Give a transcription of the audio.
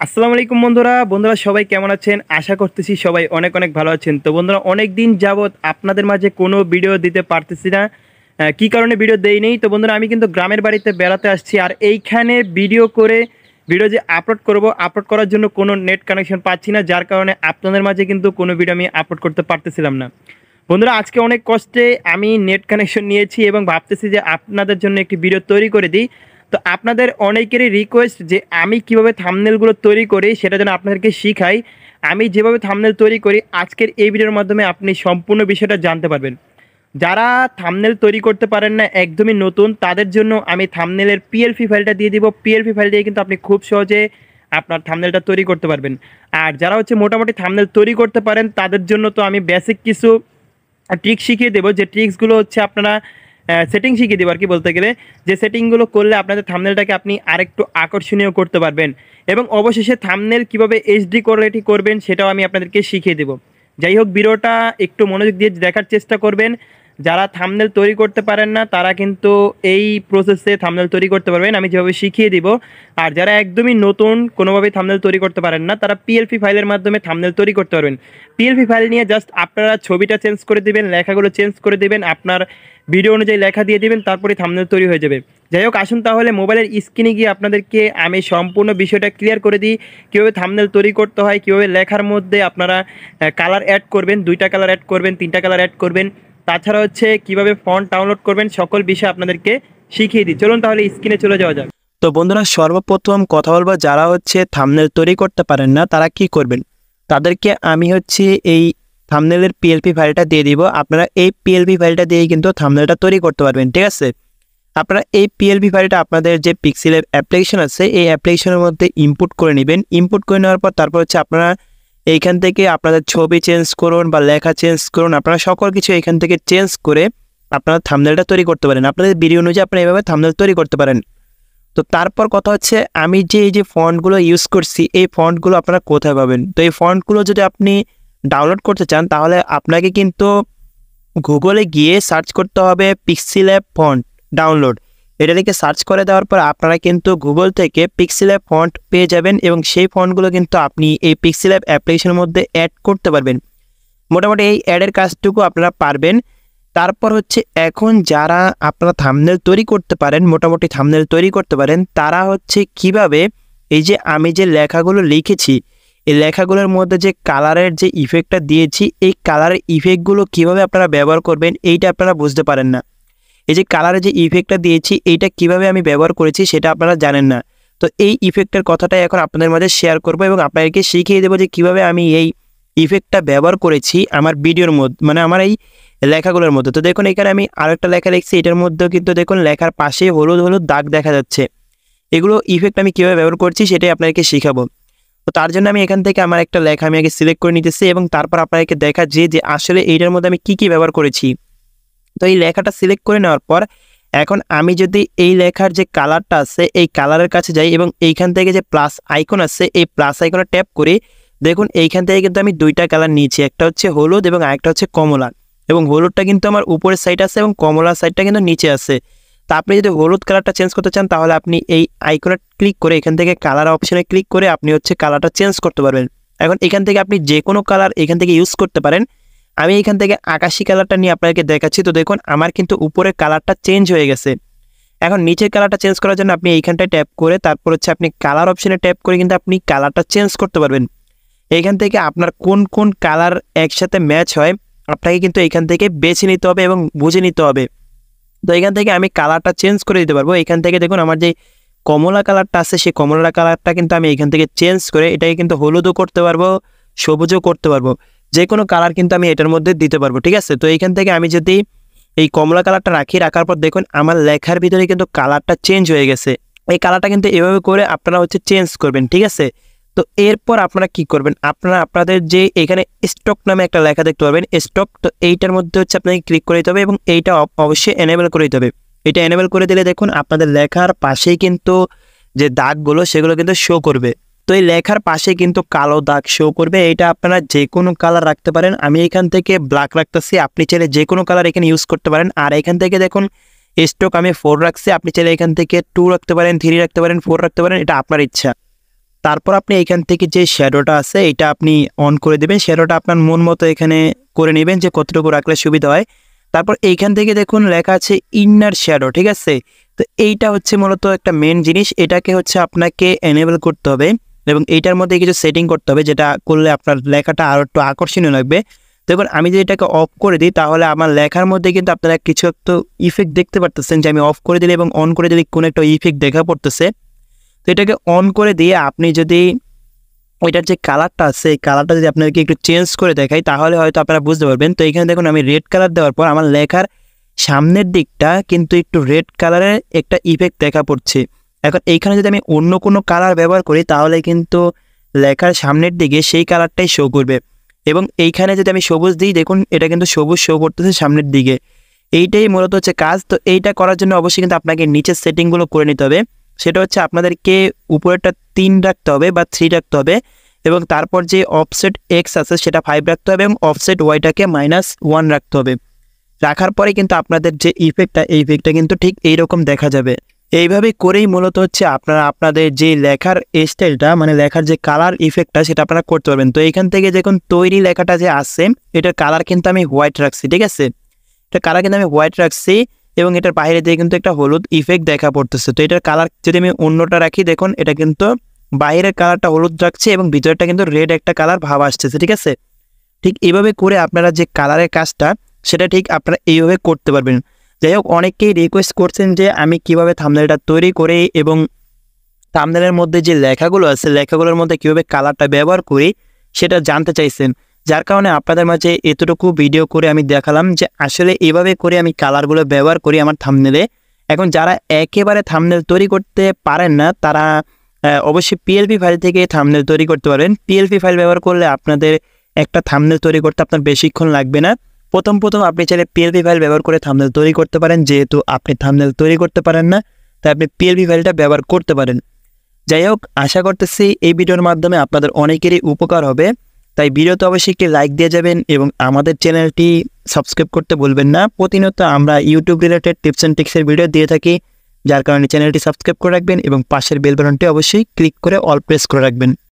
আসসালামু আলাইকুম বন্ধুরা বন্ধুরা সবাই কেমন আছেন? আশা করতেছি সবাই অনেক অনেক ভালো আছেন। তো বন্ধুরা অনেক দিন যাবত আপনাদের মাঝে কোনো ভিডিও দিতে পারতেছি না। কি কারণে ভিডিও দেই নেই? তো বন্ধুরা আমি কিন্তু গ্রামের বাড়িতে বেড়াতে আসছি, আর এইখানে ভিডিও যে আপলোড করার জন্য কোনো নেট কানেকশন পাচ্ছি না, যার কারণে আপনাদের মাঝে কিন্তু কোনো ভিডিও আমি আপলোড করতে পারতেছিলাম না। বন্ধুরা আজকে অনেক কষ্টে আমি নেট কানেকশন নিয়েছি এবং ভাবতেছি যে আপনাদের জন্য একটি ভিডিও তৈরি করে দিই। তো আপনাদের অনেকেরই রিকোয়েস্ট যে আমি কিভাবে থাম্বনেলগুলো তৈরি করি সেটা যেন আপনাদেরকে শিখাই। আমি যেভাবে থাম্বনেল তৈরি করি আজকের এই ভিডিওর মাধ্যমে আপনি সম্পূর্ণ বিষয়টা জানতে পারবেন। যারা থাম্বনেল তৈরি করতে পারেন না, একদমই নতুন, তাদের জন্য আমি থাম্বনেলের পিএলপি ফাইলটা দিয়ে দিব। পিএলপি ফাইল দিয়ে কিন্তু আপনি খুব সহজে আপনার থাম্বনেলটা তৈরি করতে পারবেন। আর যারা মোটামুটি থাম্বনেল তৈরি করতে পারেন তাদের জন্য তো আমি বেসিক কিছু ট্রিক্স শিখিয়ে দেবো, যে ট্রিক্সগুলো আপনারা সেটিং শিখিয়ে দেবো আর কি, বলতে গেলে যে সেটিংগুলো করলে আপনাদের থাম্বনেলটাকে আপনি আরেকটু আকর্ষণীয় করতে পারবেন। এবং অবশেষে থাম্বনেল কীভাবে এইচডি কোয়ালিটি করবেন সেটাও আমি আপনাদেরকে শিখিয়ে দেবো। যাই হোক, ভিডিওটা একটু মনোযোগ দিয়ে দেখার চেষ্টা করবেন। যারা থাম্বনেল তৈরি করতে পারেন না তারা কিন্তু এই প্রসেসে থাম্বনেল তৈরি করতে পারবেন, আমি যেভাবে শিখিয়ে দিব। আর যারা একদমই নতুন, কোনোভাবেই থাম্বনেল তৈরি করতে পারেন না, তারা পিএলপি ফাইলের মাধ্যমে থাম্বনেল তৈরি করতে পারবেন। পিএলপি ফাইল নিয়ে জাস্ট আপনারা ছবিটা চেঞ্জ করে দিবেন, লেখাগুলো চেঞ্জ করে দিবেন, আপনার ভিডিও অনুযায়ী লেখা দিয়ে দিবেন, তারপরে থাম্বনেল তৈরি হয়ে যাবে। যাই হোক, আসুন তাহলে মোবাইলের স্ক্রিনে গিয়ে আপনাদেরকে আমি সম্পূর্ণ বিষয়টা ক্লিয়ার করে দিই, কীভাবে থাম্বনেল তৈরি করতে হয়, কীভাবে লেখার মধ্যে আপনারা কালার অ্যাড করবেন, 2টা কালার অ্যাড করবেন, 3টা কালার অ্যাড করবেন, তাছাড়া কীভাবে ফন্ট ডাউনলোড করবেন, সকল বিষয় আপনাদেরকে শিখিয়ে দিই। চলুন তাহলে স্ক্রিনে চলে যাওয়া যাক। তো বন্ধুরা সর্বপ্রথম কথা বলবো, যারা থাম্বনেল তৈরি করতে পারেন না তারা কি করবেন, তাদেরকে আমি এই থাম্বনেলের পিএলপি ফাইলটা দিয়ে দিব। আপনারা এই পিএলপি ফাইলটা দিয়েই কিন্তু থাম্বনেলটা তৈরি করতে পারবেন, ঠিক আছে? আপনারা এই পিএলপি ফাইলটা আপনাদের যে পিক্সেলেব অ্যাপ্লিকেশন আছে এই অ্যাপ্লিকেশনের মধ্যে ইনপুট করে নেবেন। ইনপুট করে নেওয়ার পর তারপর আপনারা এইখান থেকে আপনাদের ছবি চেঞ্জ করুন বা লেখা চেঞ্জ করুন, আপনারা সকল কিছু এখান থেকে চেঞ্জ করে আপনারা থাম্বনেলটা তৈরি করতে পারেন। আপনাদের ভিডিও অনুযায়ী আপনারা এইভাবে থাম্বনেল তৈরি করতে পারেন। তো তারপর কথা আমি এই যে ফন্টগুলো ইউজ করছি এই ফন্টগুলো আপনারা কোথায় পাবেন? তো এই ফন্টগুলো যদি আপনি ডাউনলোড করতে চান তাহলে আপনাকে কিন্তু গুগলে গিয়ে সার্চ করতে হবে পিক্সেলব ফন্ট ডাউনলোড। এটা লিখে সার্চ করে দেওয়ার পর আপনারা কিন্তু গুগল থেকে পিক্সেলব ফন্ট পেয়ে যাবেন এবং সেই ফন্টগুলো কিন্তু আপনি এই পিক্সেলব অ্যাপ্লিকেশনের মধ্যে অ্যাড করতে পারবেন। মোটামুটি এই অ্যাডের কাজটুকু আপনারা পারবেন। তারপর এখন যারা আপনারা থাম্বনেল তৈরি করতে পারেন, মোটামুটি থাম্বনেল তৈরি করতে পারেন, তারা কিভাবে এই যে আমি যে লেখাগুলো লিখেছি এই লেখাগুলোর মধ্যে যে কালারের যে ইফেক্টটা দিয়েছি এই কালারের ইফেক্টগুলো কিভাবে আপনারা ব্যবহার করবেন এইটা আপনারা বুঝতে পারেন না। এই যে কালারের যে ইফেক্টটা দিয়েছি এইটা কিভাবে আমি ব্যবহার করেছি সেটা আপনারা জানেন না। তো এই ইফেক্টের কথাটাই এখন আপনাদের মাঝে শেয়ার করব এবং আপনাদেরকে শিখিয়ে দেবো যে কীভাবে আমি এই ইফেক্টটা ব্যবহার করেছি আমার ভিডিওর মধ্যে, মানে আমার এই লেখাগুলোর মধ্যে। তো দেখুন এখানে আমি আরেকটা লেখা লিখছি, এটার মধ্যেও কিন্তু দেখুন লেখার পাশে হলুদ হলুদ দাগ দেখা যাচ্ছে। এগুলো ইফেক্ট আমি কীভাবে ব্যবহার করছি সেটাই আপনাদেরকে শেখাবো। তো তার জন্য আমি এখান থেকে আমার একটা লেখা আমি আগে সিলেক্ট করে নিতেছি এবং তারপর আপনাদেরকে দেখাচ্ছি যে আসলে এইটার মধ্যে আমি কী কী ব্যবহার করেছি। তো এই লেখাটা সিলেক্ট করে নেওয়ার পর এখন আমি যদি এই লেখার যে কালারটা আছে এই কালারের কাছে যাই এবং এইখান থেকে যে প্লাস আইকন আছে এই প্লাস আইকনে ট্যাপ করি, দেখুন এইখান থেকে কিন্তু আমি 2টা কালার নিয়েছি, একটা হলুদ এবং আরেকটা কমলা। এবং হলুদটা কিন্তু আমার উপরের সাইড আছে এবং কমলার সাইডটা কিন্তু নিচে আছে। তা আপনি যদি হলুদ কালারটা চেঞ্জ করতে চান তাহলে আপনি এই আইকনে ক্লিক করে এখান থেকে কালার অপশনে ক্লিক করে আপনি কালারটা চেঞ্জ করতে পারবেন। এখন এখান থেকে আপনি যে কোনো কালার এখান থেকে ইউজ করতে পারেন। আমি এখান থেকে আকাশি কালারটা নিয়ে আপনাকে দেখাচ্ছি। তো দেখুন আমার কিন্তু উপরের কালারটা চেঞ্জ হয়ে গেছে। এখন নিচের কালারটা চেঞ্জ করার জন্য আপনি এইখানটায় ট্যাপ করে তারপর আপনি কালার অপশনে ট্যাপ করে কিন্তু আপনি কালারটা চেঞ্জ করতে পারবেন। এইখান থেকে আপনার কোন কোন কালার একসাথে ম্যাচ হয় আপনাকে কিন্তু এখান থেকে বেছে নিতে হবে এবং বুঝে নিতে হবে। তো এখান থেকে আমি কালারটা চেঞ্জ করে দিতে পারবো। এখান থেকে দেখুন আমার যে কমলা কালারটা আছে সেই কমলা কালারটা কিন্তু আমি এখান থেকে চেঞ্জ করে এটাকে কিন্তু হলুদও করতে পারবো, সবুজও করতে পারবো, যে কোনো কালার কিন্তু আমি এটার মধ্যে দিতে পারবো, ঠিক আছে? তো এইখান থেকে আমি যদি এই কমলা কালারটা রাখার পর দেখুন আমার লেখার ভিতরে কিন্তু কালারটা চেঞ্জ হয়ে গেছে। এই কালারটা কিন্তু এভাবে করে আপনারা চেঞ্জ করবেন, ঠিক আছে? তো এরপর আপনারা কি করবেন, আপনারা আপনাদের যে এখানে স্টক নামে একটা লেখা দেখতে পারবেন স্টক, তো এইটার মধ্যে আপনাকে ক্লিক করে দিতে হবে এবং এইটা অবশ্যই এনেবল করে দিতে হবে। এটা এনেবল করে দিলে দেখুন আপনাদের লেখার পাশেই কিন্তু যে দাগগুলো সেগুলো কিন্তু শো করবে। তো এই লেখার পাশে কিন্তু কালো দাগ শো করবে। এটা আপনারা যে কোনো কালার রাখতে পারেন। আমি এখান থেকে ব্ল্যাক রাখতেছি, আপনি চাইলে যে কোনো কালার এখানে ইউজ করতে পারেন। আর এখান থেকে দেখুন স্টক আমি 4 রাখছি, আপনি চাইলে এখান থেকে 2 রাখতে পারেন, 3 রাখতে পারেন, 4 রাখতে পারেন, এটা আপনার ইচ্ছা। তারপর আপনি এখান থেকে যে শ্যাডোটা আছে এটা আপনি অন করে দেবেন। শ্যাডোটা আপনার মন মতো এখানে করে নেবেন যে কতটুকু রাখলে সুবিধা হয়। তারপর এইখান থেকে দেখুন লেখা আছে ইনার শ্যাডো, ঠিক আছে। তো এইটা হচ্ছে মূলত একটা মেন জিনিস, এটাকে হচ্ছে আপনাকে এনেবল করতে হবে এবং এইটার মধ্যে কিছু সেটিং করতে হবে, যেটা করলে আপনার লেখাটা আরও একটু আকর্ষণীয় লাগবে। দেখুন আমি যদি এটাকে অফ করে দিই তাহলে আমার লেখার মধ্যে কিন্তু আপনারা কিছু একটা ইফেক্ট দেখতে পারতেছেন যে আমি অফ করে দিলে এবং অন করে দিলে কোনো একটা ইফেক্ট দেখা পড়তেছে। তো এটাকে অন করে দিয়ে আপনি যদি ওইটার যে কালারটা আছে এই কালারটা যদি আপনাদেরকে একটু চেঞ্জ করে দেখাই তাহলে হয়তো আপনারা বুঝতে পারবেন। তো এখানে দেখুন আমি রেড কালার দেওয়ার পর আমার লেখার সামনের দিকটা কিন্তু একটু রেড কালারের একটা ইফেক্ট দেখা পড়ছে। এখন এইখানে যদি আমি অন্য কোনো কালার ব্যবহার করি তাহলে কিন্তু লেখার সামনের দিকে সেই কালারটাই শো করবে এবং এইখানে যদি আমি সবুজ দিই দেখুন এটা কিন্তু সবুজ শো করতেছে সামনের দিকে। এইটাই মূলত হচ্ছে কাজ। তো এইটা করার জন্য অবশ্যই কিন্তু আপনাকে নিচের সেটিংগুলো করে নিতে হবে। সেটা হচ্ছে আপনাদেরকে উপরেরটা 3 রাখতে হবে বা 3 রাখতে হবে এবং তারপর যে অফসেট এক্স আছে সেটা 5 রাখতে হবে এবং অফসেট ওয়াইটাকে -1 রাখতে হবে। রাখার পরে কিন্তু আপনাদের যে ইফেক্টটা এই ইফেক্টটা কিন্তু ঠিক এইরকম দেখা যাবে। এইভাবে করেই মূলত হচ্ছে আপনারা আপনাদের যে লেখার স্টাইলটা মানে লেখার যে কালার ইফেক্টটা সেটা আপনারা করতে পারবেন। তো এইখান থেকে দেখুন তৈরি লেখাটা যে আছে এটার কালার কিন্তু আমি হোয়াইট রাখছি, ঠিক আছে। এটা কালার কিন্তু আমি হোয়াইট রাখছি এবং এটার বাইরে দিয়ে কিন্তু একটা হলুদ ইফেক্ট দেখা পড়তেছে। তো এটার কালার যদি আমি অন্যটা রাখি দেখুন এটা কিন্তু বাইরের কালারটা হলুদ রাখছে এবং ভিতরটা কিন্তু রেড একটা কালার ভাব আসতেছে, ঠিক আছে। ঠিক এইভাবে করে আপনারা যে কালারের কাজটা সেটা ঠিক আপনারা এইভাবে করতে পারবেন। যাই হোক অনেকেই রিকোয়েস্ট করছেন যে আমি কিভাবে থাম্বনেলটা তৈরি করে এবং থাম্বনেলের মধ্যে যে লেখাগুলো আছে লেখাগুলোর মধ্যে কীভাবে কালারটা ব্যবহার করি সেটা জানতে চাইছেন, যার কারণে আপনাদের মাঝে এতটুকু ভিডিও করে আমি দেখালাম যে আসলে এভাবে করে আমি কালারগুলো ব্যবহার করি আমার থাম্বনেলে। এখন যারা একেবারে থাম্বনেল তৈরি করতে পারেন না তারা অবশ্যই পিএলপি ফাইল থেকে থাম্বনেল তৈরি করতে পারবেন। পিএলপি ফাইল ব্যবহার করলে আপনাদের একটা থাম্বনেল তৈরি করতে আপনার বেশিক্ষণ লাগবে না। প্রথম আপনি চাইলে পিএলপি ফাইল ব্যবহার করে থাম্বনেল তৈরি করতে পারেন, যেহেতু আপনি থাম্বনেল তৈরি করতে পারেন না তাই আপনি পিএলপি ফাইলটা ব্যবহার করতে পারেন। যাই হোক আশা করতেছি এই ভিডিওর মাধ্যমে আপনাদের অনেকেরই উপকার হবে। তাই ভিডিওতে অবশ্যই একটি লাইক দিয়ে যাবেন এবং আমাদের চ্যানেলটি সাবস্ক্রাইব করতে ভুলবেন না। প্রতিনিয়ত আমরা ইউটিউব রিলেটেড টিপস অ্যান্ড ট্রিক্সের ভিডিও দিয়ে থাকি, যার কারণে চ্যানেলটি সাবস্ক্রাইব করে রাখবেন এবং পাশের বেল বাটনটি অবশ্যই ক্লিক করে অল প্রেস করে রাখবেন।